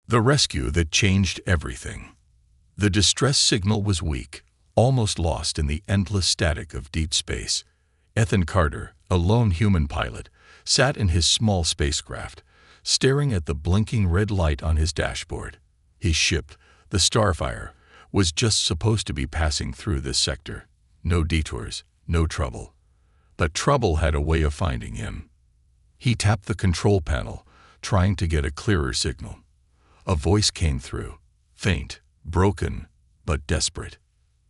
The rescue that changed everything. The distress signal was weak, almost lost in the endless static of deep space. Ethan Carter, a lone human pilot, sat in his small spacecraft, staring at the blinking red light on his dashboard. His ship, the Starfire, was just supposed to be passing through this sector. No detours, no trouble. But trouble had a way of finding him. He tapped the control panel, trying to get a clearer signal. A voice came through, faint, broken, but desperate.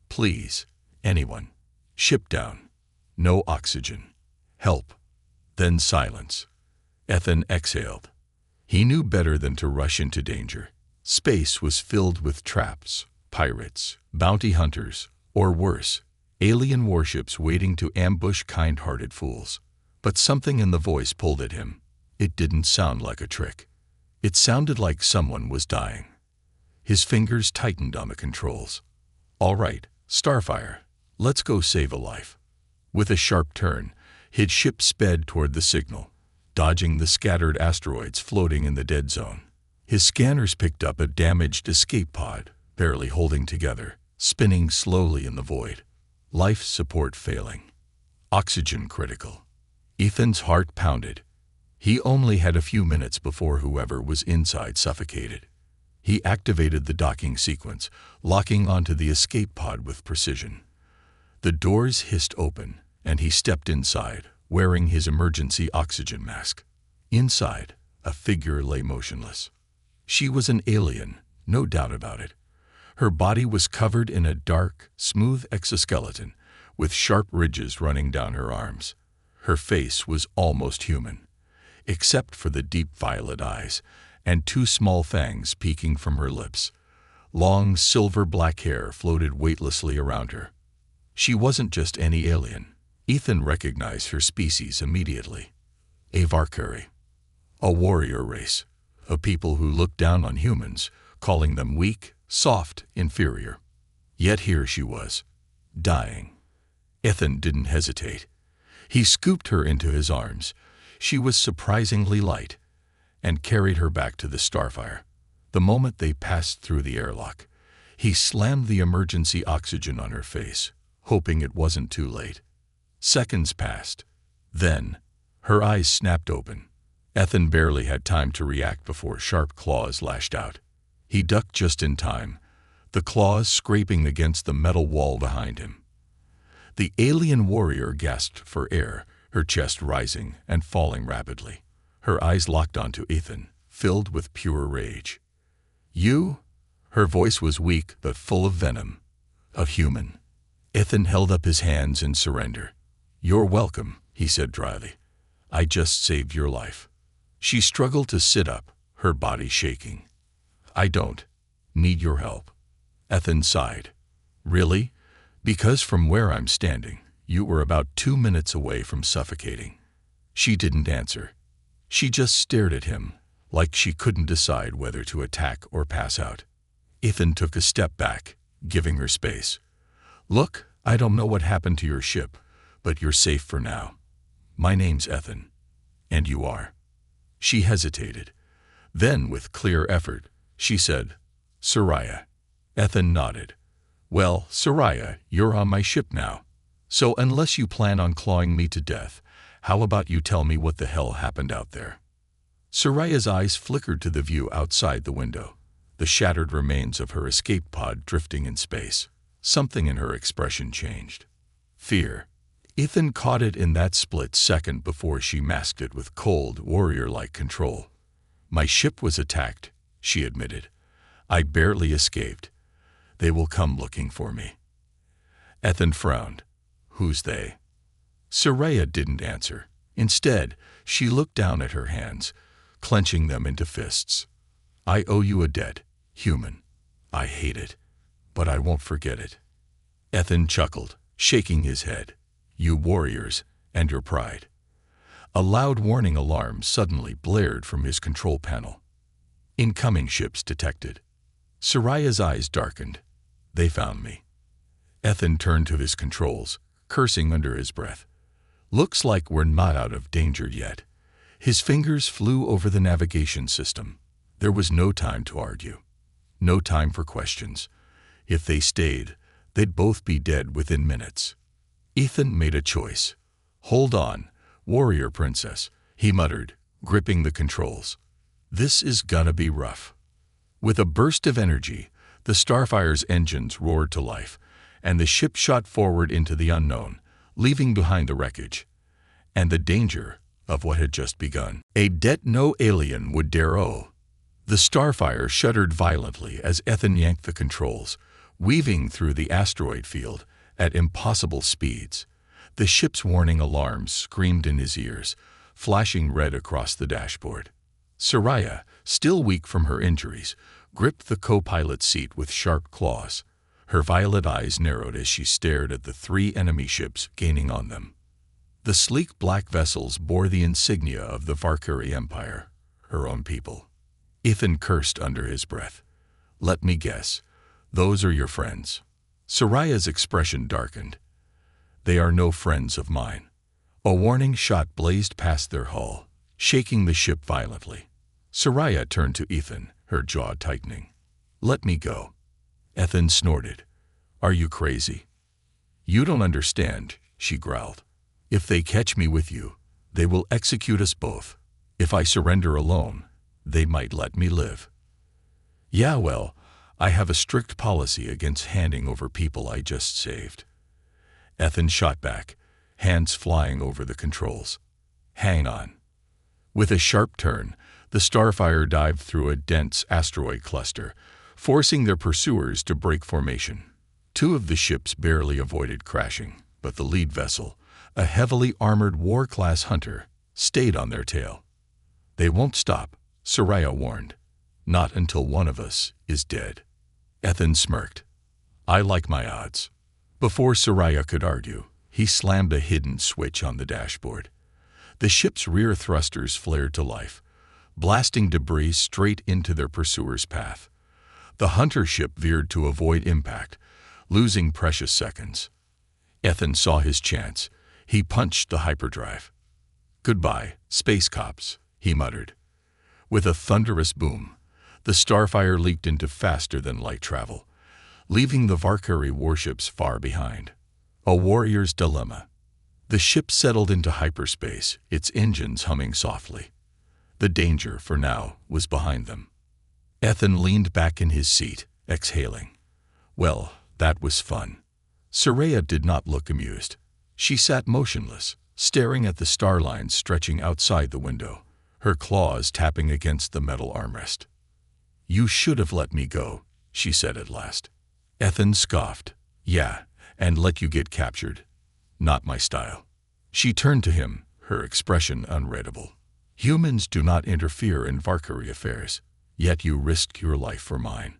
"Please, anyone. Ship down. No oxygen. Help." Then silence. Ethan exhaled. He knew better than to rush into danger. Space was filled with traps, pirates, bounty hunters, or worse, alien warships waiting to ambush kind-hearted fools. But something in the voice pulled at him. It didn't sound like a trick. It sounded like someone was dying. His fingers tightened on the controls. "All right, Starfire, let's go save a life." With a sharp turn, his ship sped toward the signal, dodging the scattered asteroids floating in the dead zone. His scanners picked up a damaged escape pod, barely holding together, spinning slowly in the void. Life support failing. Oxygen critical. Ethan's heart pounded. He only had a few minutes before whoever was inside suffocated. He activated the docking sequence, locking onto the escape pod with precision. The doors hissed open, and he stepped inside, wearing his emergency oxygen mask. Inside, a figure lay motionless. She was an alien, no doubt about it. Her body was covered in a dark, smooth exoskeleton, with sharp ridges running down her arms. Her face was almost human, except for the deep violet eyes and two small fangs peeking from her lips. Long, silver-black hair floated weightlessly around her. She wasn't just any alien. Ethan recognized her species immediately. A Valkyrie. A warrior race. A people who looked down on humans, calling them weak, soft, inferior. Yet here she was, dying. Ethan didn't hesitate. He scooped her into his arms. She was surprisingly light, and carried her back to the Starfire. The moment they passed through the airlock, he slammed the emergency oxygen on her face, hoping it wasn't too late. Seconds passed. Then, her eyes snapped open. Ethan barely had time to react before sharp claws lashed out. He ducked just in time, the claws scraping against the metal wall behind him. The alien warrior gasped for air, her chest rising and falling rapidly. Her eyes locked onto Ethan, filled with pure rage. "You?" Her voice was weak but full of venom. "A human." Ethan held up his hands in surrender. "You're welcome," he said dryly. "I just saved your life." She struggled to sit up, her body shaking. "I don't need your help." Ethan sighed. "Really? Because from where I'm standing, you were about 2 minutes away from suffocating." She didn't answer. She just stared at him, like she couldn't decide whether to attack or pass out. Ethan took a step back, giving her space. "Look, I don't know what happened to your ship, but you're safe for now. My name's Ethan. And you are." She hesitated. Then, with clear effort, she said, "Soraya." Ethan nodded. "Well, Soraya, you're on my ship now. So unless you plan on clawing me to death, how about you tell me what the hell happened out there?" Soraya's eyes flickered to the view outside the window, the shattered remains of her escape pod drifting in space. Something in her expression changed. Fear. Ethan caught it in that split second before she masked it with cold, warrior-like control. "My ship was attacked," she admitted. "I barely escaped. They will come looking for me." Ethan frowned. "Who's they?" Soraya didn't answer. Instead, she looked down at her hands, clenching them into fists. "I owe you a debt, human. I hate it, but I won't forget it." Ethan chuckled, shaking his head. "You warriors, and your pride." A loud warning alarm suddenly blared from his control panel. "Incoming ships detected." Soraya's eyes darkened. "They found me." Ethan turned to his controls, cursing under his breath. "Looks like we're not out of danger yet." His fingers flew over the navigation system. There was no time to argue. No time for questions. If they stayed, they'd both be dead within minutes. Ethan made a choice. "Hold on, warrior princess," he muttered, gripping the controls. "This is gonna be rough." With a burst of energy, the Starfire's engines roared to life, and the ship shot forward into the unknown, leaving behind the wreckage and the danger of what had just begun. No alien would dare. The Starfire shuddered violently as Ethan yanked the controls, weaving through the asteroid field at impossible speeds. The ship's warning alarms screamed in his ears, flashing red across the dashboard. Soraya, still weak from her injuries, gripped the co-pilot's seat with sharp claws. Her violet eyes narrowed as she stared at the 3 enemy ships gaining on them. The sleek black vessels bore the insignia of the Valkyrie Empire, her own people. Ethan cursed under his breath. "Let me guess. Those are your friends." Soraya's expression darkened. "They are no friends of mine." A warning shot blazed past their hull, shaking the ship violently. Soraya turned to Ethan, her jaw tightening. "Let me go." Ethan snorted. "Are you crazy?" "You don't understand," she growled. "If they catch me with you, they will execute us both. If I surrender alone, they might let me live." "Yeah, well, I have a strict policy against handing over people I just saved." Ethan shot back, hands flying over the controls. "Hang on." With a sharp turn, the Starfire dived through a dense asteroid cluster, forcing their pursuers to break formation. 2 of the ships barely avoided crashing, but the lead vessel, a heavily armored war-class hunter, stayed on their tail. "They won't stop," Soraya warned. "Not until one of us is dead." Ethan smirked. "I like my odds." Before Soraya could argue, he slammed a hidden switch on the dashboard. The ship's rear thrusters flared to life, blasting debris straight into their pursuer's path. The hunter ship veered to avoid impact, losing precious seconds. Ethan saw his chance. He punched the hyperdrive. "Goodbye, space cops," he muttered. With a thunderous boom, the Starfire leaked into faster-than-light travel, leaving the Valkyrie warships far behind. A warrior's dilemma. The ship settled into hyperspace, its engines humming softly. The danger, for now, was behind them. Ethan leaned back in his seat, exhaling. Well, that was fun. Soraya did not look amused. She sat motionless, staring at the star lines stretching outside the window, her claws tapping against the metal armrest. "You should have let me go," she said at last. Ethan scoffed. "Yeah, and let you get captured. Not my style." She turned to him, her expression unreadable. "Humans do not interfere in Valkyrie affairs, yet you risked your life for mine."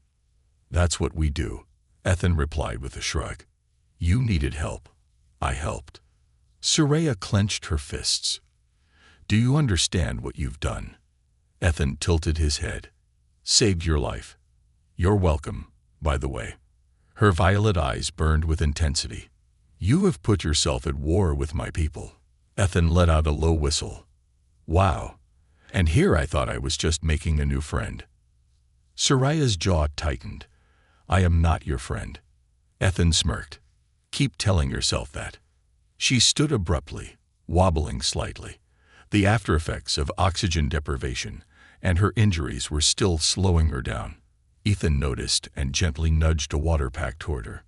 "That's what we do," Ethan replied with a shrug. "You needed help. I helped." Soraya clenched her fists. "Do you understand what you've done?" Ethan tilted his head. "Saved your life. You're welcome, by the way." Her violet eyes burned with intensity. "You have put yourself at war with my people." Ethan let out a low whistle. "Wow. And here I thought I was just making a new friend." Soraya's jaw tightened. "I am not your friend." Ethan smirked. "Keep telling yourself that." She stood abruptly, wobbling slightly. The aftereffects of oxygen deprivation and her injuries were still slowing her down. Ethan noticed and gently nudged a water pack toward her.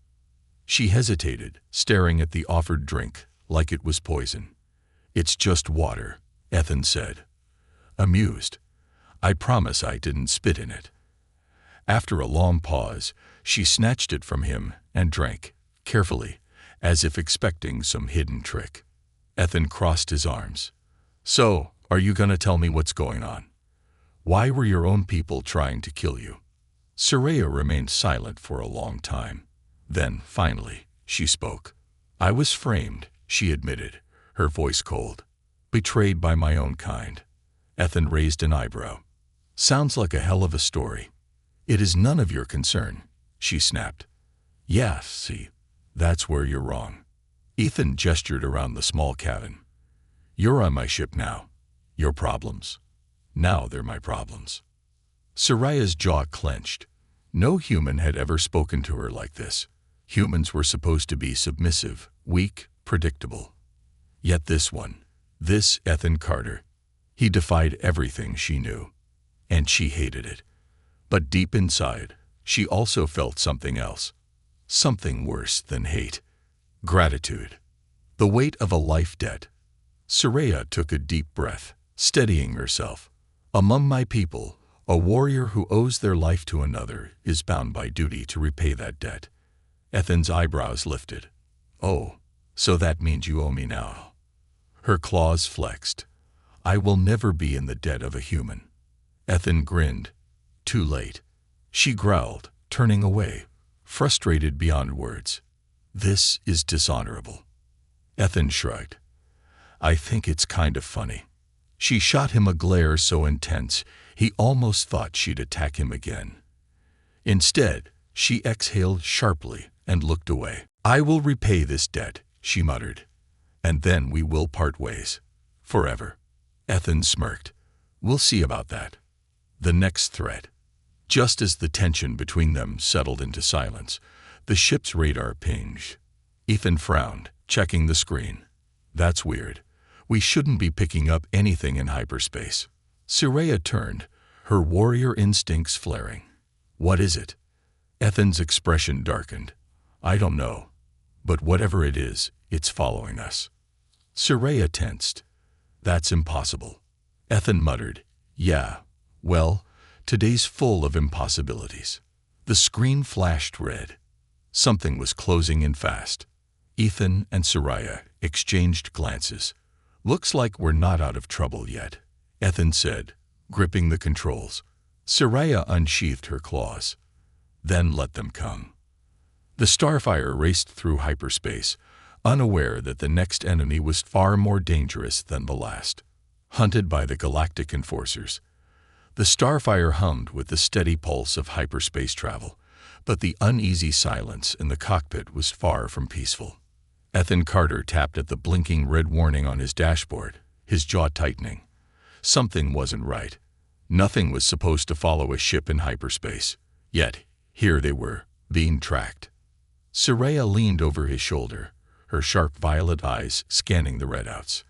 She hesitated, staring at the offered drink like it was poison. "It's just water," Ethan said. Amused. "I promise I didn't spit in it." After a long pause, she snatched it from him and drank, carefully, as if expecting some hidden trick. Ethan crossed his arms. "So, are you gonna tell me what's going on? Why were your own people trying to kill you?" Soraya remained silent for a long time. Then, finally, she spoke. "I was framed," she admitted, her voice cold. "Betrayed by my own kind." Ethan raised an eyebrow. "Sounds like a hell of a story." "It is none of your concern," she snapped. "Yeah, see, that's where you're wrong." Ethan gestured around the small cabin. "You're on my ship now. Your problems. Now they're my problems." Soraya's jaw clenched. No human had ever spoken to her like this. Humans were supposed to be submissive, weak, predictable. Yet this Ethan Carter, he defied everything she knew. And she hated it. But deep inside, she also felt something else. Something worse than hate. Gratitude. The weight of a life debt. Soraya took a deep breath, steadying herself. Among my people, a warrior who owes their life to another is bound by duty to repay that debt. Ethan's eyebrows lifted. Oh, so that means you owe me now. Her claws flexed. I will never be in the debt of a human. Ethan grinned. Too late. She growled, turning away, frustrated beyond words. This is dishonorable. Ethan shrugged. I think it's kind of funny. She shot him a glare so intense, he almost thought she'd attack him again. Instead, she exhaled sharply and looked away. I will repay this debt, she muttered. And then we will part ways. Forever. Ethan smirked. We'll see about that. The next threat. Just as the tension between them settled into silence, the ship's radar pinged. Ethan frowned, checking the screen. That's weird. We shouldn't be picking up anything in hyperspace. Soraya turned, her warrior instincts flaring. What is it? Ethan's expression darkened. I don't know. But whatever it is, it's following us. Soraya tensed. That's impossible. Ethan muttered. Yeah, well, today's full of impossibilities. The screen flashed red. Something was closing in fast. Ethan and Soraya exchanged glances. Looks like we're not out of trouble yet, Ethan said, gripping the controls. Soraya unsheathed her claws. Then let them come. The Starfire raced through hyperspace, unaware that the next enemy was far more dangerous than the last. Hunted by the galactic enforcers, the Starfire hummed with the steady pulse of hyperspace travel, but the uneasy silence in the cockpit was far from peaceful. Ethan Carter tapped at the blinking red warning on his dashboard, his jaw tightening. Something wasn't right. Nothing was supposed to follow a ship in hyperspace. Yet, here they were, being tracked. Soraya leaned over his shoulder, her sharp violet eyes scanning the redouts.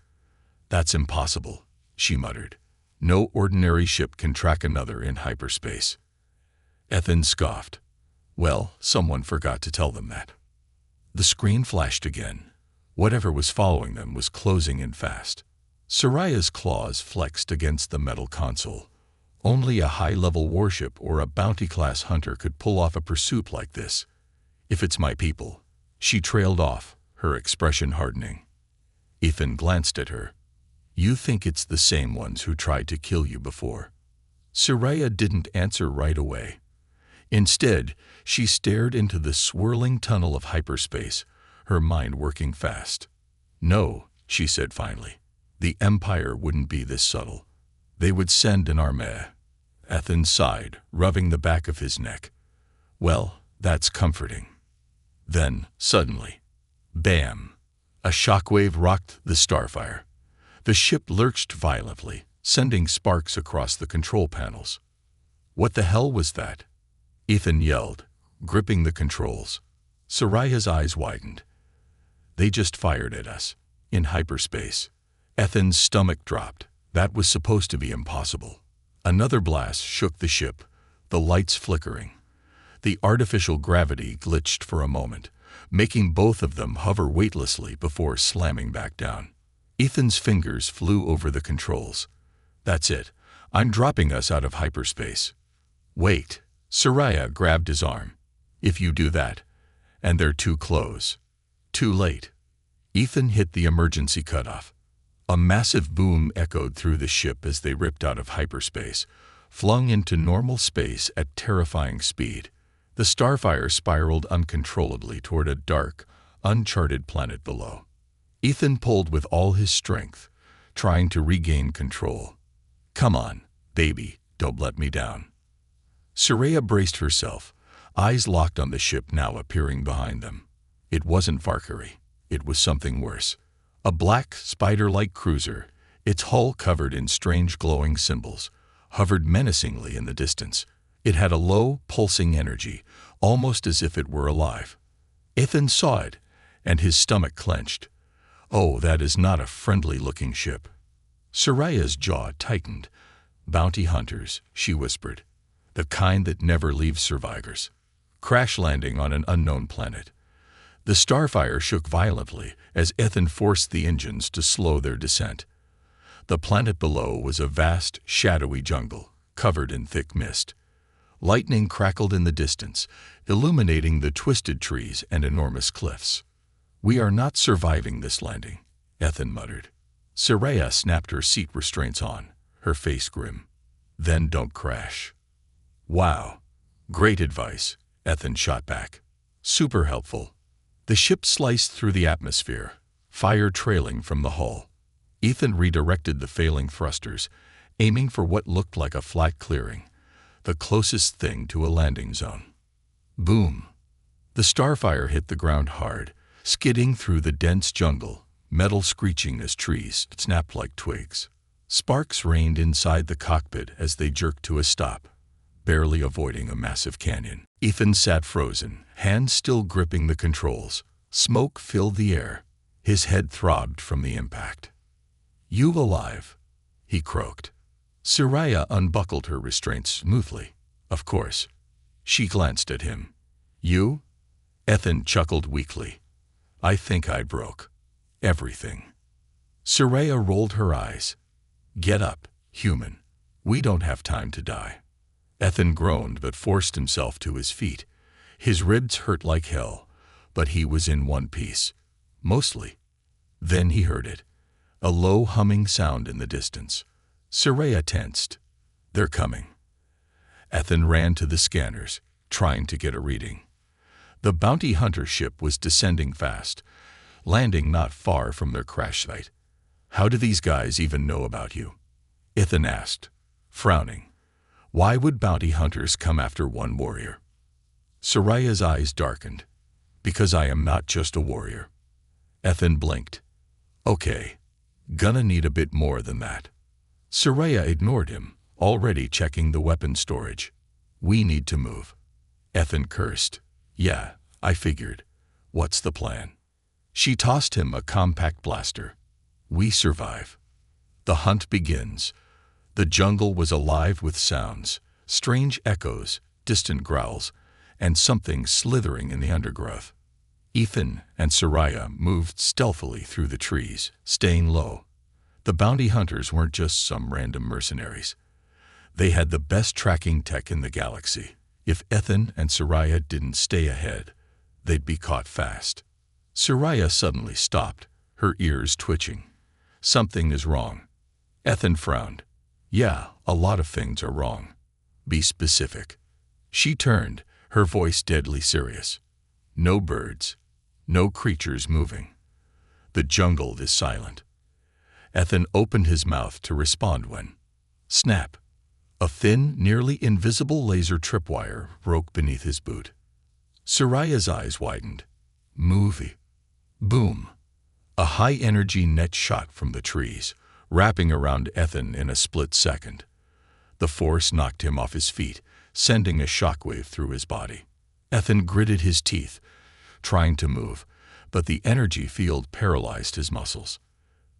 That's impossible, she muttered. No ordinary ship can track another in hyperspace. Ethan scoffed. Well, someone forgot to tell them that. The screen flashed again. Whatever was following them was closing in fast. Soraya's claws flexed against the metal console. Only a high-level warship or a bounty-class hunter could pull off a pursuit like this. If it's my people. She trailed off, her expression hardening. Ethan glanced at her. You think it's the same ones who tried to kill you before? Soraya didn't answer right away. Instead, she stared into the swirling tunnel of hyperspace, her mind working fast. No, she said finally. The Empire wouldn't be this subtle. They would send an armée. Ethan sighed, rubbing the back of his neck. Well, that's comforting. Then, suddenly, bam! A shockwave rocked the Starfire. The ship lurched violently, sending sparks across the control panels. What the hell was that? Ethan yelled, gripping the controls. Soraya's eyes widened. They just fired at us, in hyperspace. Ethan's stomach dropped. That was supposed to be impossible. Another blast shook the ship, the lights flickering. The artificial gravity glitched for a moment, making both of them hover weightlessly before slamming back down. Ethan's fingers flew over the controls. That's it. I'm dropping us out of hyperspace. Wait. Soraya grabbed his arm. If you do that, and they're too close. Too late. Ethan hit the emergency cutoff. A massive boom echoed through the ship as they ripped out of hyperspace, flung into normal space at terrifying speed. The Starfire spiraled uncontrollably toward a dark, uncharted planet below. Ethan pulled with all his strength, trying to regain control. Come on, baby, don't let me down. Soraya braced herself, eyes locked on the ship now appearing behind them. It wasn't Valkyrie. It was something worse. A black, spider-like cruiser, its hull covered in strange glowing symbols, hovered menacingly in the distance. It had a low, pulsing energy, almost as if it were alive. Ethan saw it, and his stomach clenched. "Oh, that is not a friendly-looking ship." Soraya's jaw tightened. "Bounty hunters," she whispered. "The kind that never leaves survivors. Crash landing on an unknown planet." The Starfire shook violently as Ethan forced the engines to slow their descent. The planet below was a vast, shadowy jungle, covered in thick mist. Lightning crackled in the distance, illuminating the twisted trees and enormous cliffs. "We are not surviving this landing," Ethan muttered. Soraya snapped her seat restraints on, her face grim. "Then don't crash." "Wow. Great advice," Ethan shot back. "Super helpful." The ship sliced through the atmosphere, fire trailing from the hull. Ethan redirected the failing thrusters, aiming for what looked like a flat clearing, the closest thing to a landing zone. Boom! The Starfire hit the ground hard, skidding through the dense jungle, metal screeching as trees snapped like twigs. Sparks rained inside the cockpit as they jerked to a stop, barely avoiding a massive canyon. Ethan sat frozen, hands still gripping the controls. Smoke filled the air. His head throbbed from the impact. "You alive?" he croaked. Soraya unbuckled her restraints smoothly. "Of course." She glanced at him. "You?" Ethan chuckled weakly. "I think I broke everything." Soraya rolled her eyes. "Get up, human. We don't have time to die." Ethan groaned but forced himself to his feet. His ribs hurt like hell, but he was in one piece. Mostly. Then he heard it. A low humming sound in the distance. Soraya tensed. "They're coming." Ethan ran to the scanners, trying to get a reading. The bounty hunter ship was descending fast, landing not far from their crash site. "How do these guys even know about you?" Ethan asked, frowning. "Why would bounty hunters come after one warrior?" Soraya's eyes darkened. "Because I am not just a warrior." Ethan blinked. "Okay, gonna need a bit more than that." Soraya ignored him, already checking the weapon storage. "We need to move." Ethan cursed. "Yeah, I figured. What's the plan?" She tossed him a compact blaster. "We survive. The hunt begins." The jungle was alive with sounds, strange echoes, distant growls, and something slithering in the undergrowth. Ethan and Soraya moved stealthily through the trees, staying low. The bounty hunters weren't just some random mercenaries. They had the best tracking tech in the galaxy. If Ethan and Soraya didn't stay ahead, they'd be caught fast. Soraya suddenly stopped, her ears twitching. "Something is wrong." Ethan frowned. "Yeah, a lot of things are wrong. Be specific." She turned, her voice deadly serious. "No birds. No creatures moving. The jungle is silent." Ethan opened his mouth to respond when, snap, a thin, nearly invisible laser tripwire broke beneath his boot. Soraya's eyes widened. "Movie." Boom. A high-energy net shot from the trees, wrapping around Ethan in a split second. The force knocked him off his feet, sending a shockwave through his body. Ethan gritted his teeth, trying to move, but the energy field paralyzed his muscles.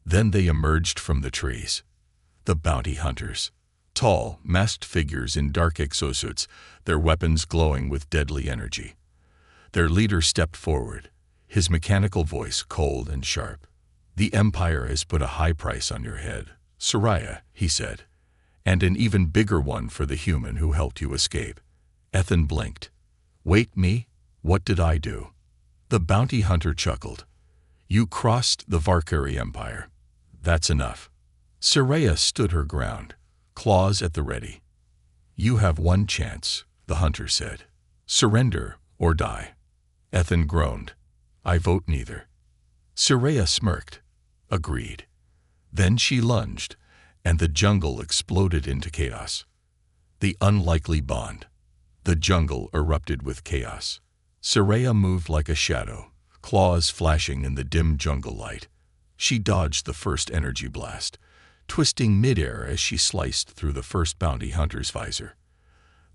Then they emerged from the trees. The bounty hunters. Tall, masked figures in dark exosuits, their weapons glowing with deadly energy. Their leader stepped forward, his mechanical voice cold and sharp. "The Empire has put a high price on your head, Soraya," he said, "and an even bigger one for the human who helped you escape." Ethan blinked. "Wait, me? What did I do?" The bounty hunter chuckled. "You crossed the Varkari Empire. That's enough." Soraya stood her ground, claws at the ready. "You have one chance," the hunter said. "Surrender or die." Ethan groaned. "I vote neither." Soraya smirked. "Agreed." Then she lunged, and the jungle exploded into chaos. The unlikely bond. The jungle erupted with chaos. Soraya moved like a shadow, claws flashing in the dim jungle light. She dodged the first energy blast, twisting midair as she sliced through the first bounty hunter's visor.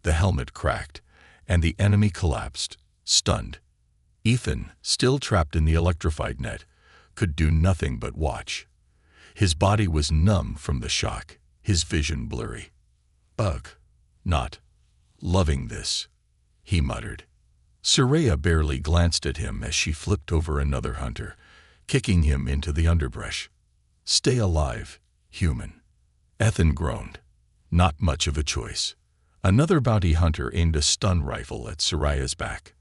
The helmet cracked, and the enemy collapsed, stunned. Ethan, still trapped in the electrified net, could do nothing but watch. His body was numb from the shock, his vision blurry. "Ugh, not loving this," he muttered. Soraya barely glanced at him as she flipped over another hunter, kicking him into the underbrush. "Stay alive, human." Ethan groaned. Not much of a choice. Another bounty hunter aimed a stun rifle at Soraya's back.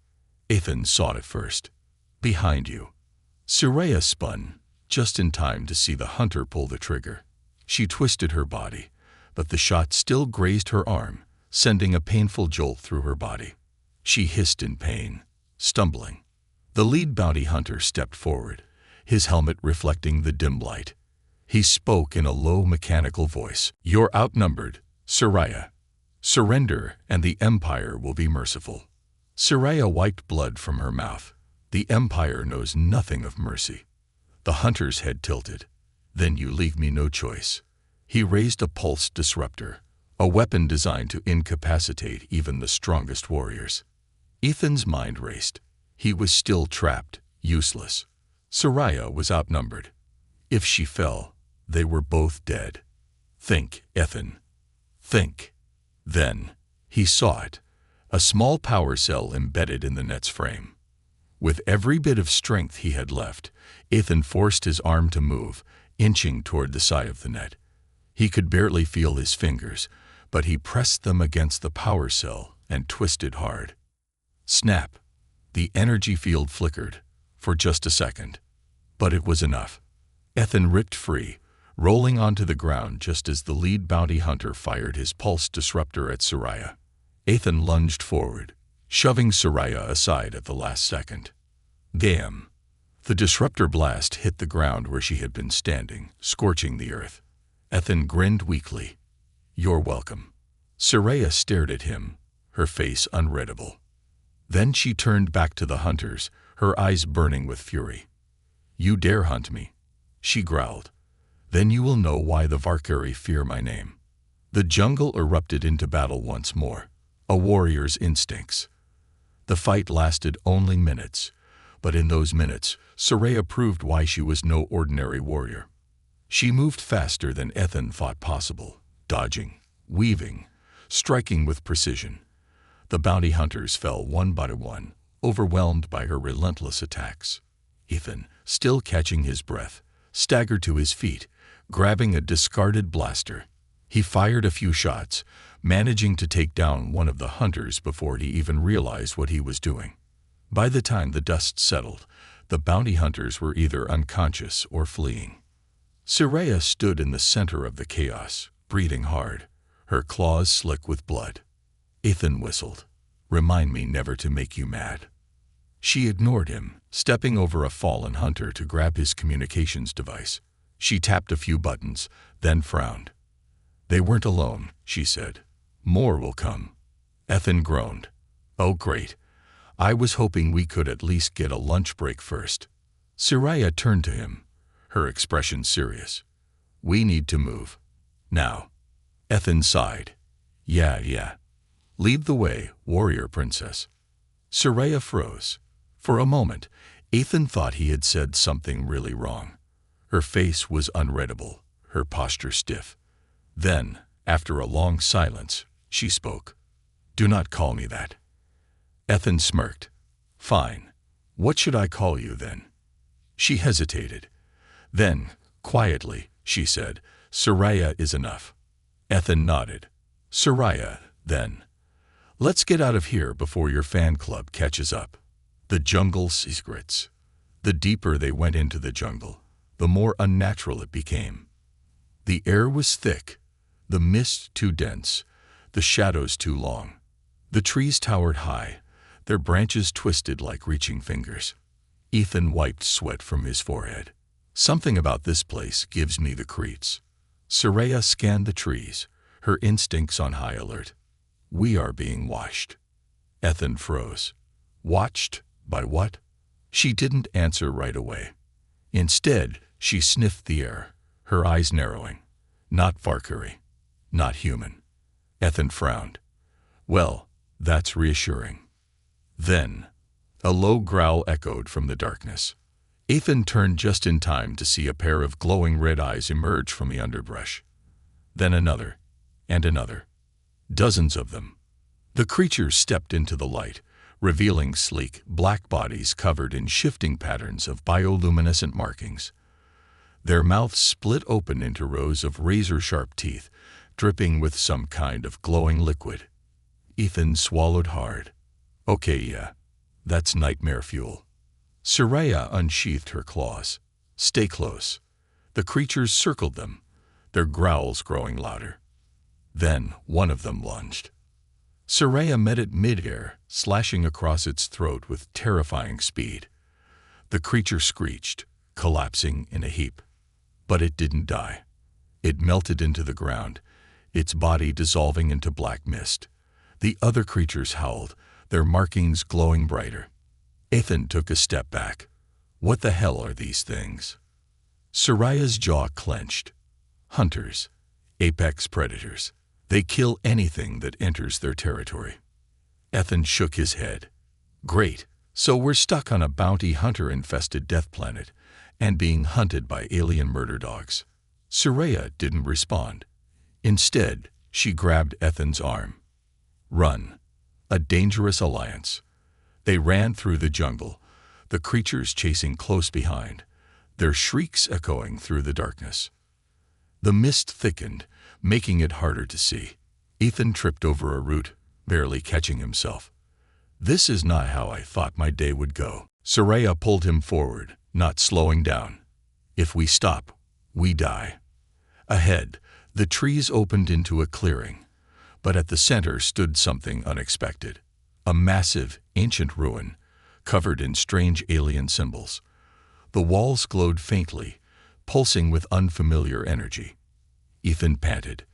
Ethan saw it first. "Behind you." Soraya spun, just in time to see the hunter pull the trigger. She twisted her body, but the shot still grazed her arm, sending a painful jolt through her body. She hissed in pain, stumbling. The lead bounty hunter stepped forward, his helmet reflecting the dim light. He spoke in a low, mechanical voice. "You're outnumbered, Soraya. Surrender, and the Empire will be merciful." Soraya wiped blood from her mouth. "The Empire knows nothing of mercy." The hunter's head tilted. "Then you leave me no choice." He raised a pulse disruptor, a weapon designed to incapacitate even the strongest warriors. Ethan's mind raced. He was still trapped, useless. Soraya was outnumbered. If she fell, they were both dead. "Think, Ethan. Think." Then, he saw it, a small power cell embedded in the net's frame. With every bit of strength he had left, Ethan forced his arm to move, inching toward the side of the net. He could barely feel his fingers, but he pressed them against the power cell and twisted hard. Snap! The energy field flickered, for just a second. But it was enough. Ethan ripped free, rolling onto the ground just as the lead bounty hunter fired his pulse disruptor at Soraya. Ethan lunged forward, shoving Soraya aside at the last second. Damn! The disruptor blast hit the ground where she had been standing, scorching the earth. Ethan grinned weakly. "You're welcome." Soraya stared at him, her face unreadable. Then she turned back to the hunters, her eyes burning with fury. "You dare hunt me?" she growled. "Then you will know why the Valkyrie fear my name." The jungle erupted into battle once more, a warrior's instincts. The fight lasted only minutes, but in those minutes, Soraya proved why she was no ordinary warrior. She moved faster than Ethan thought possible, dodging, weaving, striking with precision. The bounty hunters fell one by one, overwhelmed by her relentless attacks. Ethan, still catching his breath, staggered to his feet, grabbing a discarded blaster. He fired a few shots, managing to take down one of the hunters before he even realized what he was doing. By the time the dust settled, the bounty hunters were either unconscious or fleeing. Soraya stood in the center of the chaos, breathing hard, her claws slick with blood. Ethan whistled. "Remind me never to make you mad." She ignored him, stepping over a fallen hunter to grab his communications device. She tapped a few buttons, then frowned. "They weren't alone," she said. "More will come." Ethan groaned. "Oh, great. I was hoping we could at least get a lunch break first." Soraya turned to him, her expression serious. "We need to move. Now." Ethan sighed. Yeah. Lead the way, warrior princess." Soraya froze. For a moment, Ethan thought he had said something really wrong. Her face was unreadable, her posture stiff. Then, after a long silence, she spoke. "Do not call me that." Ethan smirked. "Fine. What should I call you then?" She hesitated. Then, quietly, she said, "Soraya is enough." Ethan nodded. "Soraya, then. Let's get out of here before your fan club catches up." The jungle secrets. The deeper they went into the jungle, the more unnatural it became. The air was thick, the mist too dense, the shadows too long. The trees towered high, their branches twisted like reaching fingers. Ethan wiped sweat from his forehead. "Something about this place gives me the creeps." Soraya scanned the trees, her instincts on high alert. "We are being watched." Ethan froze. Watched? By what? She didn't answer right away. Instead, she sniffed the air, her eyes narrowing. Not Farkari. Not human. Ethan frowned. Well, that's reassuring. Then, a low growl echoed from the darkness. Ethan turned just in time to see a pair of glowing red eyes emerge from the underbrush. Then another, and another. Dozens of them. The creatures stepped into the light, revealing sleek, black bodies covered in shifting patterns of bioluminescent markings. Their mouths split open into rows of razor-sharp teeth, dripping with some kind of glowing liquid. Ethan swallowed hard. Okay, yeah, that's nightmare fuel. Soraya unsheathed her claws. Stay close. The creatures circled them, their growls growing louder. Then one of them lunged. Soraya met it mid-air, slashing across its throat with terrifying speed. The creature screeched, collapsing in a heap. But it didn't die. It melted into the ground, its body dissolving into black mist. The other creatures howled, their markings glowing brighter. Ethan took a step back. What the hell are these things? Soraya's jaw clenched. Hunters. Apex predators. They kill anything that enters their territory. Ethan shook his head. Great, so we're stuck on a bounty hunter-infested death planet and being hunted by alien murder dogs. Soraya didn't respond. Instead, she grabbed Ethan's arm. Run. A dangerous alliance. They ran through the jungle, the creatures chasing close behind, their shrieks echoing through the darkness. The mist thickened, making it harder to see. Ethan tripped over a root, barely catching himself. This is not how I thought my day would go. Soraya pulled him forward, not slowing down. If we stop, we die. Ahead, the trees opened into a clearing, but at the center stood something unexpected. A massive, ancient ruin, covered in strange alien symbols. The walls glowed faintly, pulsing with unfamiliar energy. Ethan panted.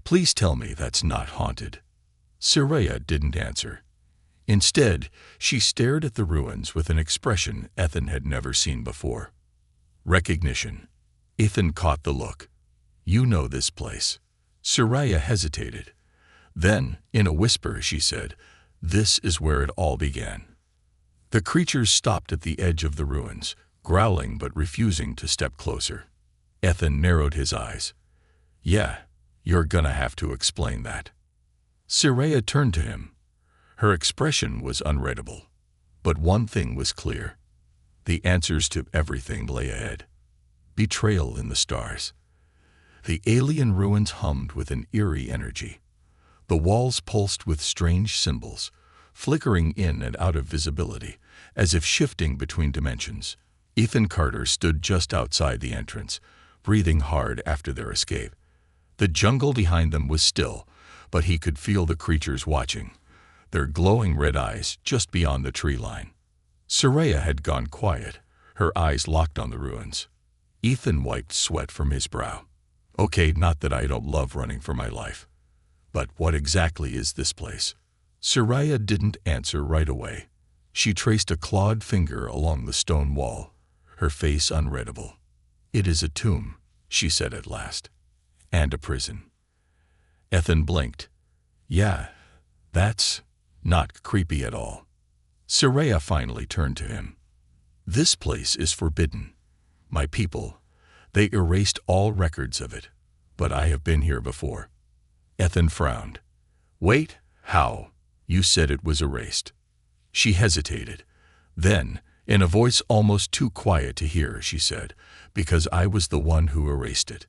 Please tell me that's not haunted. Soraya didn't answer. Instead, she stared at the ruins with an expression Ethan had never seen before. Recognition. Ethan caught the look. You know this place. Soraya hesitated. Then, in a whisper, she said, This is where it all began. The creatures stopped at the edge of the ruins, growling but refusing to step closer. Ethan narrowed his eyes. Yeah, you're gonna have to explain that. Soraya turned to him. Her expression was unreadable. But one thing was clear. The answers to everything lay ahead. Betrayal in the stars. The alien ruins hummed with an eerie energy. The walls pulsed with strange symbols, flickering in and out of visibility, as if shifting between dimensions. Ethan Carter stood just outside the entrance, breathing hard after their escape. The jungle behind them was still, but he could feel the creatures watching, their glowing red eyes just beyond the tree line. Soraya had gone quiet, her eyes locked on the ruins. Ethan wiped sweat from his brow. Okay, not that I don't love running for my life. But what exactly is this place? Soraya didn't answer right away. She traced a clawed finger along the stone wall, her face unreadable. It is a tomb, she said at last. And a prison. Ethan blinked. Yeah, that's not creepy at all. Soraya finally turned to him. This place is forbidden. My people, they erased all records of it, but I have been here before. Ethan frowned. Wait, how? You said it was erased. She hesitated. Then, in a voice almost too quiet to hear, she said, Because I was the one who erased it.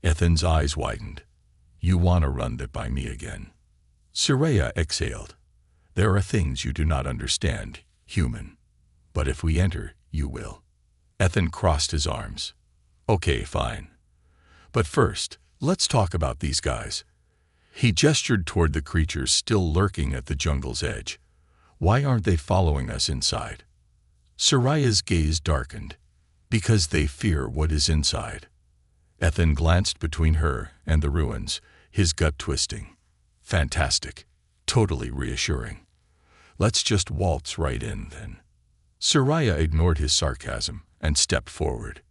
Ethan's eyes widened. You want to run that by me again? Soraya exhaled. There are things you do not understand, human. But if we enter, you will. Ethan crossed his arms. Okay, fine. But first, let's talk about these guys. He gestured toward the creatures still lurking at the jungle's edge. Why aren't they following us inside? Soraya's gaze darkened. Because they fear what is inside. Ethan glanced between her and the ruins, his gut twisting. Fantastic. Totally reassuring. Let's just waltz right in, then. Soraya ignored his sarcasm and stepped forward.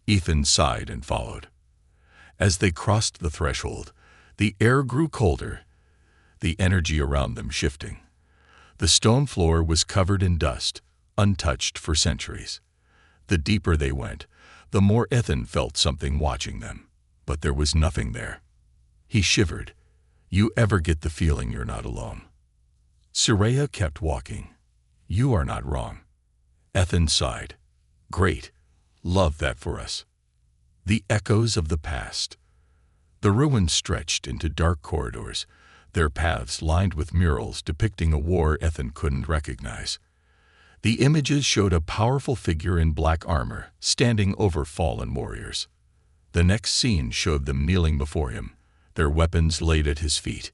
Ethan sighed and followed. As they crossed the threshold, the air grew colder, the energy around them shifting. The stone floor was covered in dust, untouched for centuries. The deeper they went, the more Ethan felt something watching them, but there was nothing there. He shivered. You ever get the feeling you're not alone? Soraya kept walking. You are not wrong. Ethan sighed. Great. Love that for us. The echoes of the past. The ruins stretched into dark corridors, their paths lined with murals depicting a war Ethan couldn't recognize. The images showed a powerful figure in black armor standing over fallen warriors. The next scene showed them kneeling before him, their weapons laid at his feet.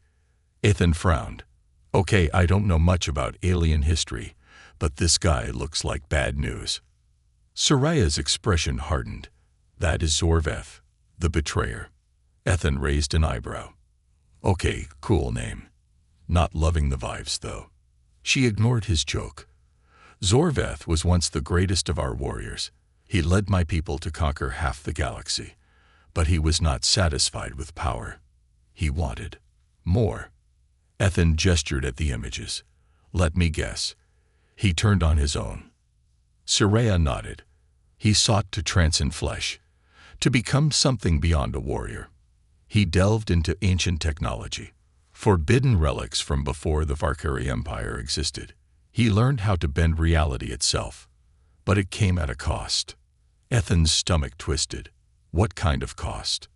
Ethan frowned. Okay, I don't know much about alien history, but this guy looks like bad news. Soraya's expression hardened. That is Zorveth, the betrayer. Ethan raised an eyebrow. Okay, cool name. Not loving the vibes, though. She ignored his joke. Zorveth was once the greatest of our warriors. He led my people to conquer half the galaxy. But he was not satisfied with power. He wanted more. Ethan gestured at the images. Let me guess. He turned on his own. Soraya nodded. He sought to transcend flesh, to become something beyond a warrior. He delved into ancient technology, forbidden relics from before the Valkyrie Empire existed. He learned how to bend reality itself, but it came at a cost. Ethan's stomach twisted. What kind of cost?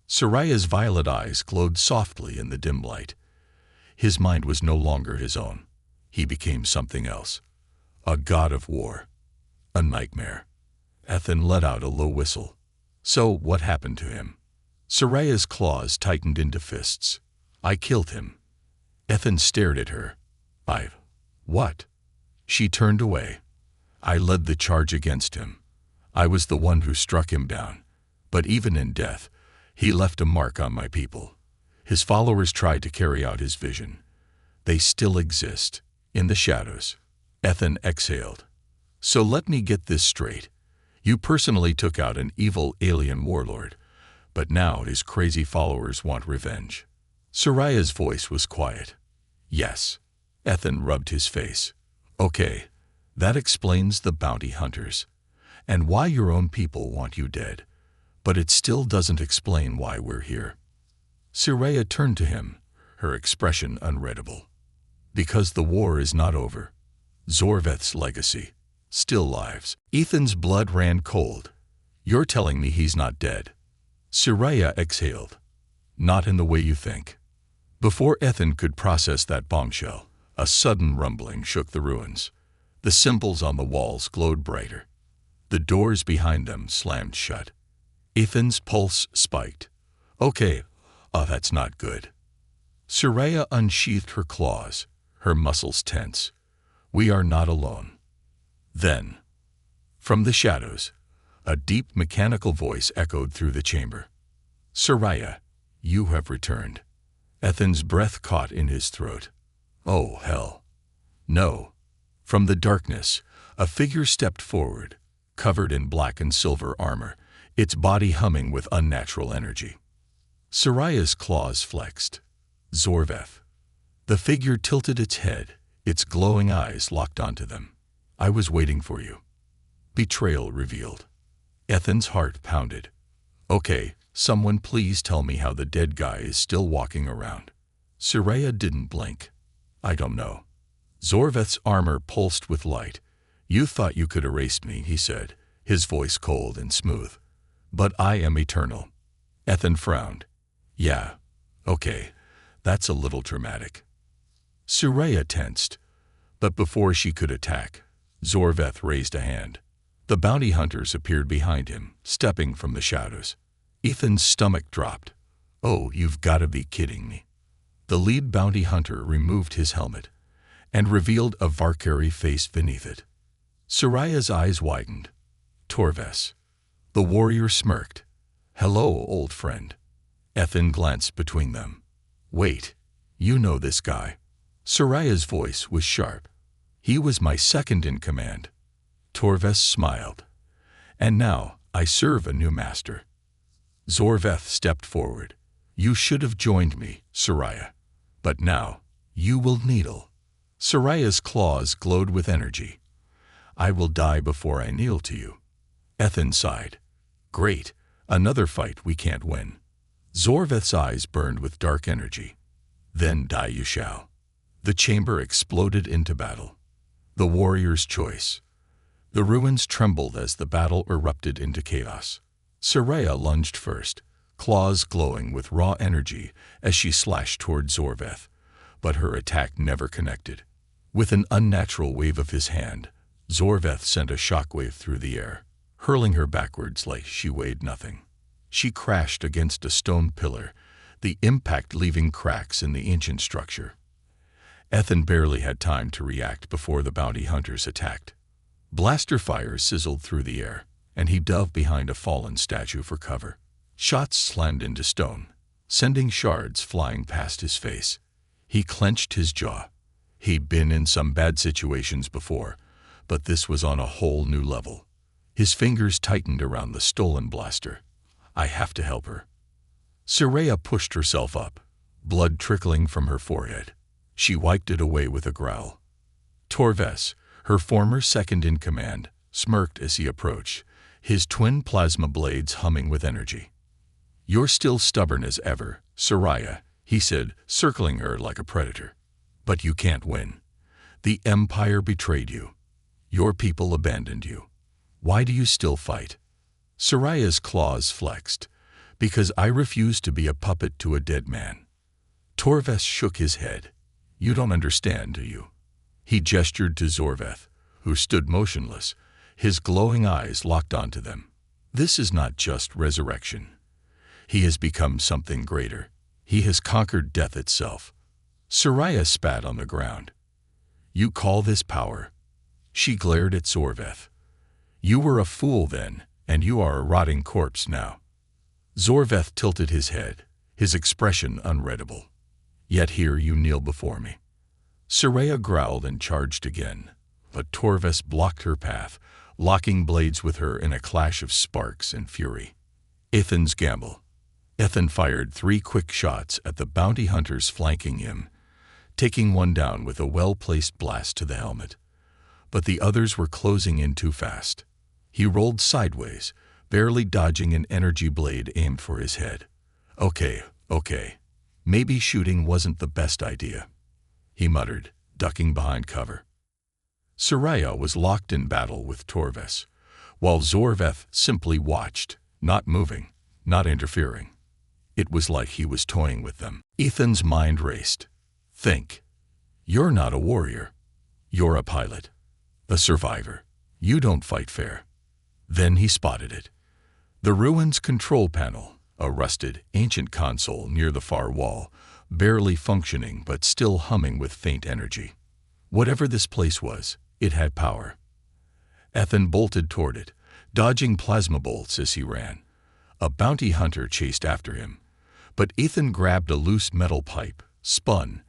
Soraya's violet eyes glowed softly in the dim light. His mind was no longer his own. He became something else. A god of war. A nightmare. Ethan let out a low whistle. So what happened to him? Soraya's claws tightened into fists. I killed him. Ethan stared at her. What? She turned away. I led the charge against him. I was the one who struck him down. But even in death, he left a mark on my people. His followers tried to carry out his vision. They still exist, in the shadows. Ethan exhaled. So let me get this straight. You personally took out an evil alien warlord, but now his crazy followers want revenge. Soraya's voice was quiet. Yes. Ethan rubbed his face. Okay, that explains the bounty hunters, and why your own people want you dead. But it still doesn't explain why we're here. Soraya turned to him, her expression unreadable. Because the war is not over. Zorveth's legacy still lives. Ethan's blood ran cold. You're telling me he's not dead? Soraya exhaled. Not in the way you think. Before Ethan could process that bombshell, a sudden rumbling shook the ruins. The symbols on the walls glowed brighter. The doors behind them slammed shut. Ethan's pulse spiked. Okay, that's not good. Soraya unsheathed her claws, her muscles tense. We are not alone. Then, from the shadows, a deep mechanical voice echoed through the chamber. Soraya, you have returned. Ethan's breath caught in his throat. Oh, hell. No. From the darkness, a figure stepped forward, covered in black and silver armor, its body humming with unnatural energy. Soraya's claws flexed. Zorveth. The figure tilted its head, its glowing eyes locked onto them. I was waiting for you. Betrayal revealed. Ethan's heart pounded. Okay, someone please tell me how the dead guy is still walking around. Soraya didn't blink. I don't know. Zorveth's armor pulsed with light. You thought you could erase me, he said, his voice cold and smooth. But I am eternal. Ethan frowned. Yeah, okay, that's a little dramatic. Soraya tensed, but before she could attack, Zorveth raised a hand. The bounty hunters appeared behind him, stepping from the shadows. Ethan's stomach dropped. Oh, you've got to be kidding me. The lead bounty hunter removed his helmet and revealed a Valkyrie face beneath it. Soraya's eyes widened. Torves. The warrior smirked. Hello, old friend. Ethan glanced between them. Wait, you know this guy. Soraya's voice was sharp. He was my second in command. Torves smiled. And now I serve a new master. Zorveth stepped forward. You should have joined me, Soraya. But now, you will kneel. Soraya's claws glowed with energy. I will die before I kneel to you. Ethan sighed. Great, another fight we can't win. Zorveth's eyes burned with dark energy. Then die you shall. The chamber exploded into battle. The warrior's choice. The ruins trembled as the battle erupted into chaos. Soraya lunged first, claws glowing with raw energy as she slashed toward Zorveth, but her attack never connected. With an unnatural wave of his hand, Zorveth sent a shockwave through the air, hurling her backwards like she weighed nothing. She crashed against a stone pillar, the impact leaving cracks in the ancient structure. Ethan barely had time to react before the bounty hunters attacked. Blaster fire sizzled through the air, and he dove behind a fallen statue for cover. Shots slammed into stone, sending shards flying past his face. He clenched his jaw. He'd been in some bad situations before, but this was on a whole new level. His fingers tightened around the stolen blaster. I have to help her. Soraya pushed herself up, blood trickling from her forehead. She wiped it away with a growl. Torves, her former second-in-command, smirked as he approached, his twin plasma blades humming with energy. You're still stubborn as ever, Soraya, he said, circling her like a predator. But you can't win. The Empire betrayed you. Your people abandoned you. Why do you still fight? Soraya's claws flexed. Because I refuse to be a puppet to a dead man. Torves shook his head. You don't understand, do you? He gestured to Zorveth, who stood motionless, his glowing eyes locked onto them. This is not just resurrection. He has become something greater. He has conquered death itself. Soraya spat on the ground. You call this power? She glared at Zorveth. You were a fool then, and you are a rotting corpse now. Zorveth tilted his head, his expression unreadable. Yet here you kneel before me. Soraya growled and charged again, but Torves blocked her path, locking blades with her in a clash of sparks and fury. Ethan's gamble. Ethan fired 3 quick shots at the bounty hunters flanking him, taking one down with a well-placed blast to the helmet. But the others were closing in too fast. He rolled sideways, barely dodging an energy blade aimed for his head. Okay. Maybe shooting wasn't the best idea, he muttered, ducking behind cover. Soraya was locked in battle with Torves, while Zorveth simply watched, not moving, not interfering. It was like he was toying with them. Ethan's mind raced. Think. You're not a warrior. You're a pilot. A survivor. You don't fight fair. Then he spotted it. The ruins control panel, a rusted, ancient console near the far wall, barely functioning but still humming with faint energy. Whatever this place was, it had power. Ethan bolted toward it, dodging plasma bolts as he ran. A bounty hunter chased after him, but Ethan grabbed a loose metal pipe, spun,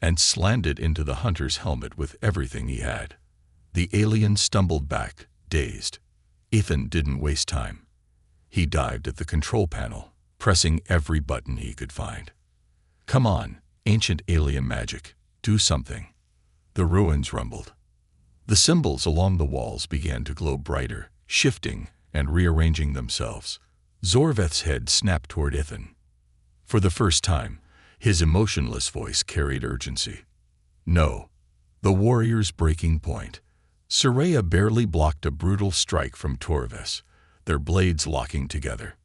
and slammed it into the hunter's helmet with everything he had. The alien stumbled back, dazed. Ethan didn't waste time. He dived at the control panel, pressing every button he could find. Come on, ancient alien magic, do something. The ruins rumbled. The symbols along the walls began to glow brighter, shifting and rearranging themselves. Zorveth's head snapped toward Ethan. For the first time, his emotionless voice carried urgency. No. The warrior's breaking point. Soraya barely blocked a brutal strike from Torves, their blades locking together.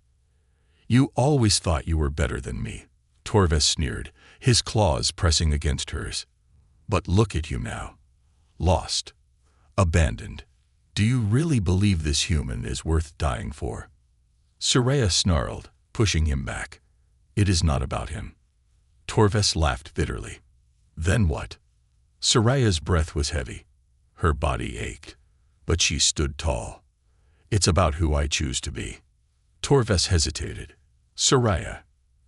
You always thought you were better than me, Torves sneered, his claws pressing against hers. But look at you now. Lost. Abandoned. Do you really believe this human is worth dying for? Soraya snarled, pushing him back. It is not about him. Torves laughed bitterly. Then what? Soraya's breath was heavy. Her body ached, but she stood tall. It's about who I choose to be. Torves hesitated. Soraya.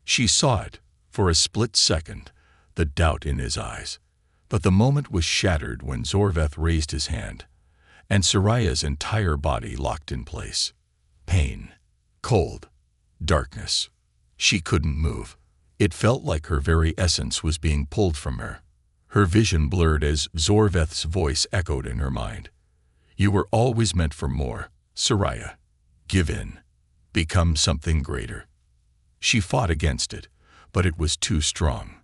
She saw it, for a split second, the doubt in his eyes. But the moment was shattered when Zorveth raised his hand, and Soraya's entire body locked in place. Pain. Cold. Darkness. She couldn't move. It felt like her very essence was being pulled from her. Her vision blurred as Zorveth's voice echoed in her mind. You were always meant for more, Soraya. Give in. Become something greater. She fought against it, but it was too strong.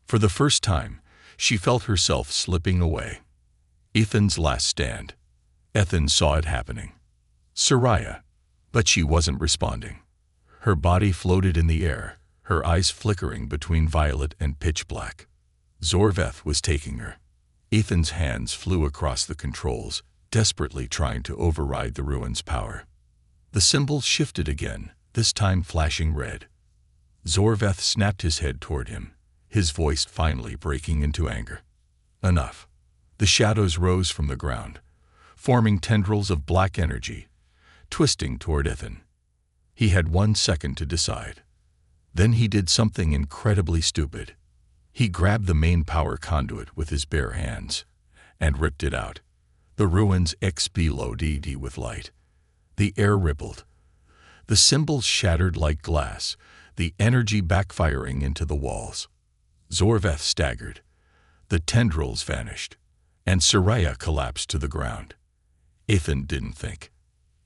For the first time, she felt herself slipping away. Ethan's last stand. Ethan saw it happening. Soraya. But she wasn't responding. Her body floated in the air, her eyes flickering between violet and pitch black. Zorveth was taking her. Ethan's hands flew across the controls, desperately trying to override the ruin's power. The symbols shifted again, this time flashing red. Zorveth snapped his head toward him, his voice finally breaking into anger. Enough. The shadows rose from the ground, forming tendrils of black energy, twisting toward Ethan. He had 1 second to decide. Then he did something incredibly stupid. He grabbed the main power conduit with his bare hands and ripped it out. The ruins exploded with light. The air rippled. The symbols shattered like glass, the energy backfiring into the walls. Zorveth staggered. The tendrils vanished, and Soraya collapsed to the ground. Ethan didn't think.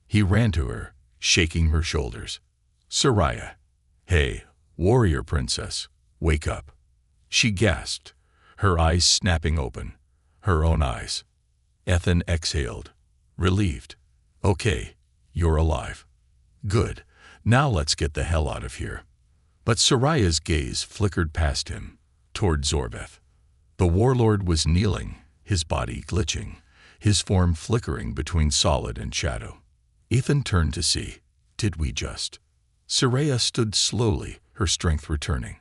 He ran to her, shaking her shoulders. Soraya. Hey, warrior princess, wake up. She gasped, her eyes snapping open. Her own eyes. Ethan exhaled, relieved. Okay, you're alive. Good. Now let's get the hell out of here. But Soraya's gaze flickered past him, toward Zorveth. The warlord was kneeling, his body glitching, his form flickering between solid and shadow. Ethan turned to see. Did we just? Soraya stood slowly, her strength returning.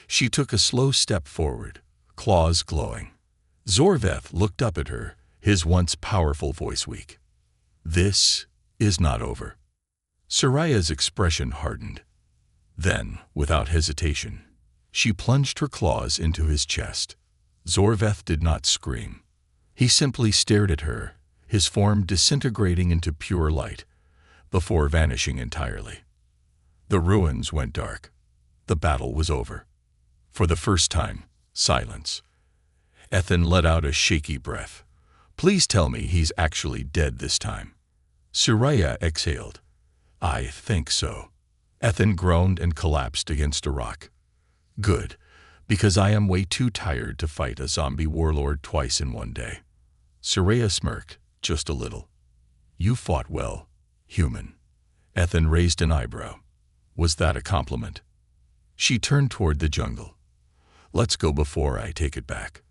She took a slow step forward, claws glowing. Zorveth looked up at her, his once powerful voice weak. This is not over. Soraya's expression hardened. Then, without hesitation, she plunged her claws into his chest. Zorveth did not scream. He simply stared at her, his form disintegrating into pure light, before vanishing entirely. The ruins went dark. The battle was over. For the first time, silence. Ethan let out a shaky breath. Please tell me he's actually dead this time. Soraya exhaled. I think so. Ethan groaned and collapsed against a rock. Good, because I am way too tired to fight a zombie warlord twice in one day. Soraya smirked, just a little. You fought well, human. Ethan raised an eyebrow. Was that a compliment? She turned toward the jungle. Let's go before I take it back.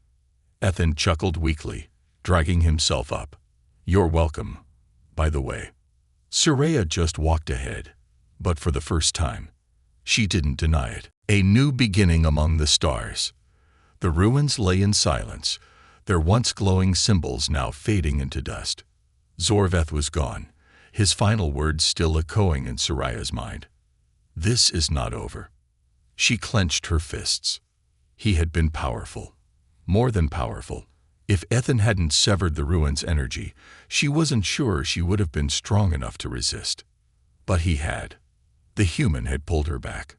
Ethan chuckled weakly, dragging himself up. You're welcome, by the way. Soraya just walked ahead, but for the first time, she didn't deny it. A new beginning among the stars. The ruins lay in silence, their once glowing symbols now fading into dust. Zorveth was gone, his final words still echoing in Soraya's mind. This is not over. She clenched her fists. He had been powerful. More than powerful. If Ethan hadn't severed the ruin's energy, she wasn't sure she would have been strong enough to resist. But he had. The human had pulled her back.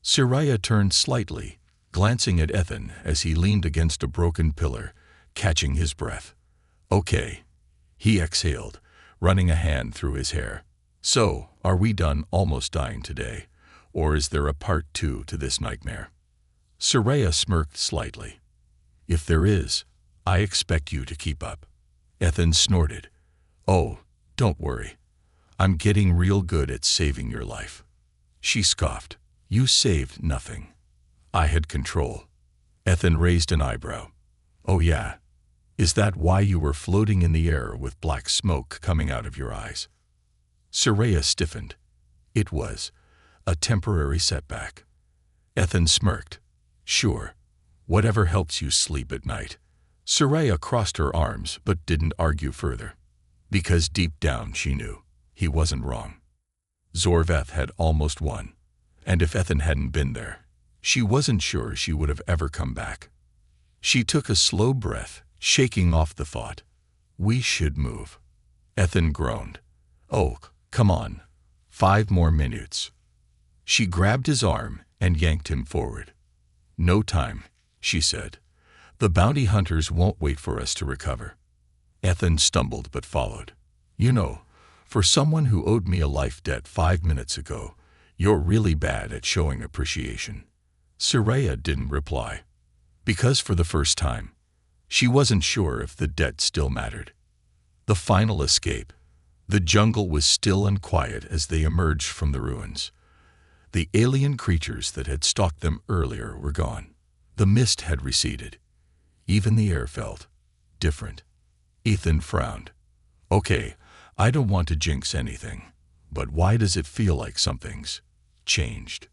Soraya turned slightly, glancing at Ethan as he leaned against a broken pillar, catching his breath. Okay. He exhaled, running a hand through his hair. So, are we done almost dying today? Or is there a part 2 to this nightmare? Soraya smirked slightly. If there is, I expect you to keep up. Ethan snorted. Oh, don't worry. I'm getting real good at saving your life. She scoffed. You saved nothing. I had control. Ethan raised an eyebrow. Oh yeah. Is that why you were floating in the air with black smoke coming out of your eyes? Soraya stiffened. It was a temporary setback. Ethan smirked. Sure. Whatever helps you sleep at night. Soraya crossed her arms but didn't argue further. Because deep down she knew he wasn't wrong. Zorveth had almost won. And if Ethan hadn't been there, she wasn't sure she would have ever come back. She took a slow breath, shaking off the thought. We should move. Ethan groaned. Oh, come on. 5 more minutes. She grabbed his arm and yanked him forward. "No time," she said. "The bounty hunters won't wait for us to recover." Ethan stumbled but followed. "You know, for someone who owed me a life debt 5 minutes ago, you're really bad at showing appreciation." Soraya didn't reply, because for the first time, she wasn't sure if the debt still mattered. The final escape. The jungle was still and quiet as they emerged from the ruins. The alien creatures that had stalked them earlier were gone. The mist had receded. Even the air felt different. Ethan frowned. "Okay, I don't want to jinx anything, but why does it feel like something's changed?"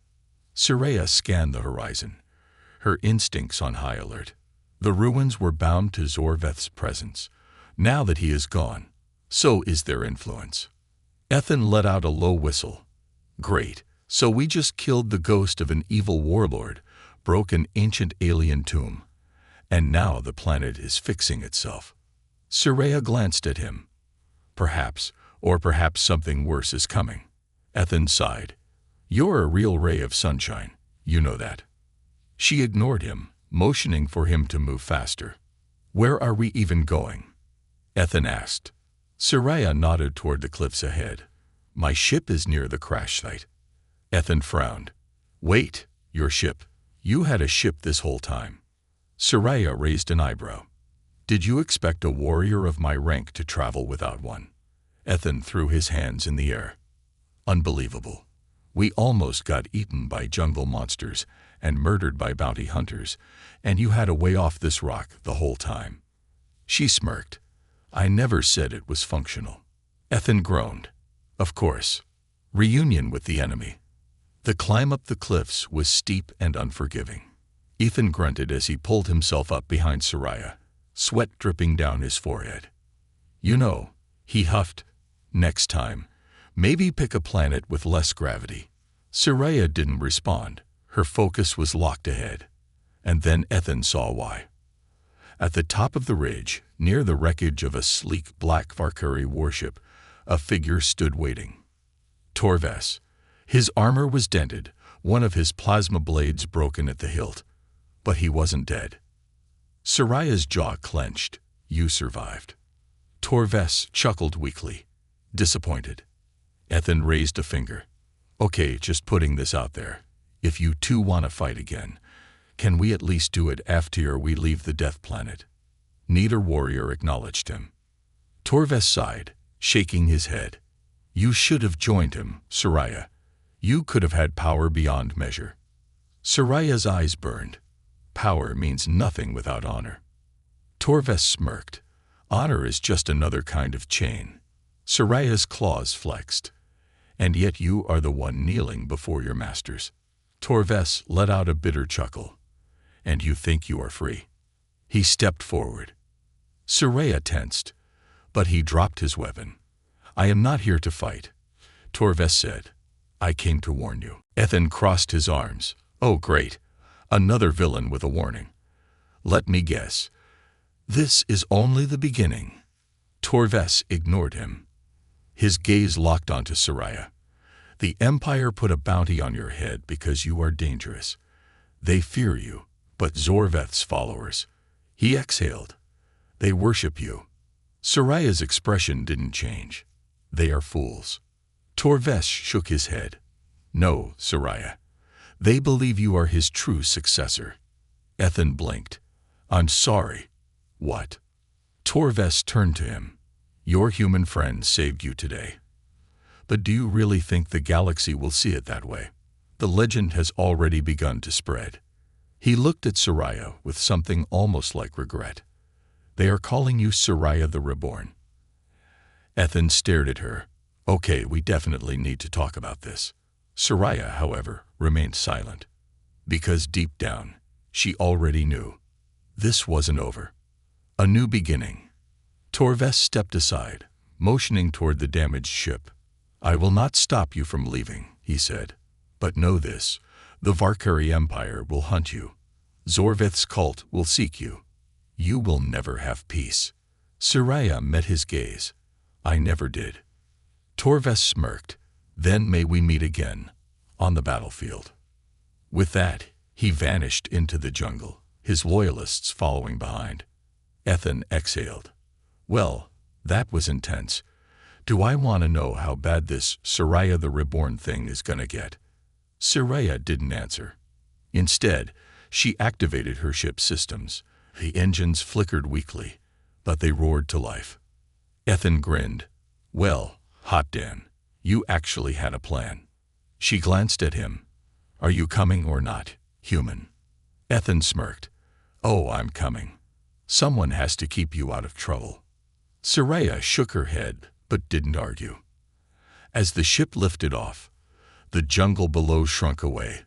Soraya scanned the horizon, her instincts on high alert. The ruins were bound to Zorveth's presence. Now that he is gone, so is their influence. Ethan let out a low whistle. "Great, so we just killed the ghost of an evil warlord, broke an ancient alien tomb, and now the planet is fixing itself." Soraya glanced at him. "Perhaps, or perhaps something worse is coming." Ethan sighed. "You're a real ray of sunshine, you know that." She ignored him, motioning for him to move faster. "Where are we even going?" Ethan asked. Soraya nodded toward the cliffs ahead. "My ship is near the crash site." Ethan frowned. "Wait, your ship? You had a ship this whole time." Soraya raised an eyebrow. "Did you expect a warrior of my rank to travel without one?" Ethan threw his hands in the air. "Unbelievable. We almost got eaten by jungle monsters and murdered by bounty hunters, and you had a way off this rock the whole time." She smirked. "I never said it was functional." Ethan groaned. "Of course. Reunion with the enemy." The climb up the cliffs was steep and unforgiving. Ethan grunted as he pulled himself up behind Soraya, sweat dripping down his forehead. "You know," he huffed, "next time, maybe pick a planet with less gravity." Soraya didn't respond. Her focus was locked ahead. And then Ethan saw why. At the top of the ridge, near the wreckage of a sleek black Valkyrie warship, a figure stood waiting. Torves. His armor was dented, one of his plasma blades broken at the hilt. But he wasn't dead. Soraya's jaw clenched. "You survived." Torves chuckled weakly, disappointed. Ethan raised a finger. "Okay, just putting this out there. If you two want to fight again, can we at least do it after we leave the Death Planet?" Neither warrior acknowledged him. Torves sighed, shaking his head. "You should have joined him, Soraya. You could have had power beyond measure." Soraya's eyes burned. "Power means nothing without honor." Torves smirked. "Honor is just another kind of chain." Soraya's claws flexed. "And yet you are the one kneeling before your masters." Torves let out a bitter chuckle. "And you think you are free?" He stepped forward. Soraya tensed, but he dropped his weapon. "I am not here to fight," Torves said. "I came to warn you." Ethan crossed his arms. "Oh, great. Another villain with a warning. Let me guess. This is only the beginning." Torves ignored him. His gaze locked onto Soraya. "The Empire put a bounty on your head because you are dangerous. They fear you, but Zorveth's followers," he exhaled, "they worship you." Soraya's expression didn't change. "They are fools." Torves shook his head. "No, Soraya. They believe you are his true successor." Ethan blinked. "I'm sorry." "What?" Torves turned to him. "Your human friend saved you today. But do you really think the galaxy will see it that way? The legend has already begun to spread." He looked at Soraya with something almost like regret. "They are calling you Soraya the Reborn." Ethan stared at her. "Okay, we definitely need to talk about this." Soraya, however, remained silent. Because deep down, she already knew. This wasn't over. A new beginning. Torves stepped aside, motioning toward the damaged ship. "I will not stop you from leaving," he said. "But know this, the Valkyrie Empire will hunt you. Zorveth's cult will seek you. You will never have peace." Soraya met his gaze. "I never did." Torves smirked. "Then may we meet again. on the battlefield. With that, he vanished into the jungle, his loyalists following behind. Ethan exhaled. Well, that was intense. Do I want to know how bad this Soraya the Reborn thing is gonna get? Soraya didn't answer. Instead, she activated her ship's systems. The engines flickered weakly, but they roared to life. Ethan grinned. Well, Hot Dan, you actually had a plan. She glanced at him. Are you coming or not, human? Ethan smirked. Oh, I'm coming. Someone has to keep you out of trouble. Soraya shook her head, but didn't argue. As the ship lifted off, the jungle below shrunk away,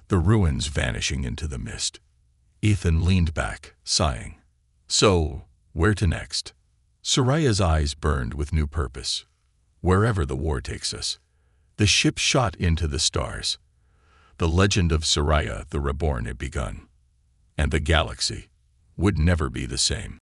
the ruins vanishing into the mist. Ethan leaned back, sighing. So, where to next? Soraya's eyes burned with new purpose. Wherever the war takes us. The ship shot into the stars. The legend of Soraya the Reborn had begun, and the galaxy would never be the same.